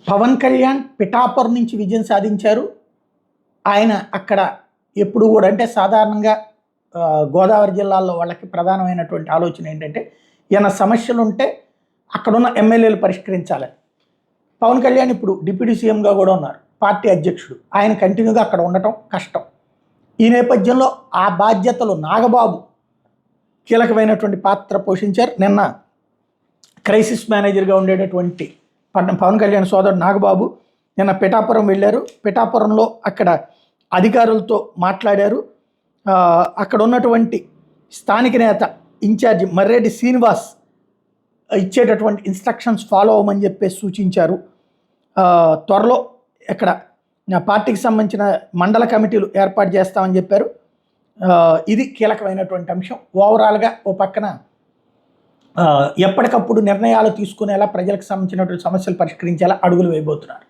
పవన్ కళ్యాణ్ పిఠాపురం నుంచి విజయం సాధించారు. ఆయన అక్కడ ఎప్పుడు కూడా అంటే సాధారణంగా గోదావరి జిల్లాలో వాళ్ళకి ప్రధానమైనటువంటి ఆలోచన ఏంటంటే ఏమైనా సమస్యలు ఉంటే అక్కడున్న ఎమ్మెల్యేలు పరిష్కరించాలి. పవన్ కళ్యాణ్ ఇప్పుడు డిప్యూటీ సీఎంగా కూడా ఉన్నారు, పార్టీ అధ్యక్షుడు. ఆయన కంటిన్యూగా అక్కడ ఉండటం కష్టం. ఈ నేపథ్యంలో ఆ బాధ్యతలు నాగబాబు కీలకమైనటువంటి పాత్ర పోషించారు. నిన్న క్రైసిస్ మేనేజర్గా ఉండేటటువంటి పవన్ కళ్యాణ్ సోదరుడు నాగబాబు నిన్న పిఠాపురం వెళ్ళారు. పిఠాపురంలో అక్కడ అధికారులతో మాట్లాడారు. అక్కడ ఉన్నటువంటి స్థానిక నేత ఇన్ఛార్జి మర్రెడ్డి శ్రీనివాస్ ఇచ్చేటటువంటి ఇన్స్ట్రక్షన్స్ ఫాలో అవ్వమని చెప్పేసి సూచించారు. త్వరలో ఇక్కడ పార్టీకి సంబంధించిన మండల కమిటీలు ఏర్పాటు చేస్తామని చెప్పారు. ఇది కీలకమైనటువంటి అంశం. ఓవరాల్గా ఓ పక్కన ఎప్పటికప్పుడు నిర్ణయాలు తీసుకునేలా ప్రజలకు సంబంధించినటువంటి సమస్యలు పరిష్కరించేలా అడుగులు వేయబోతున్నారు.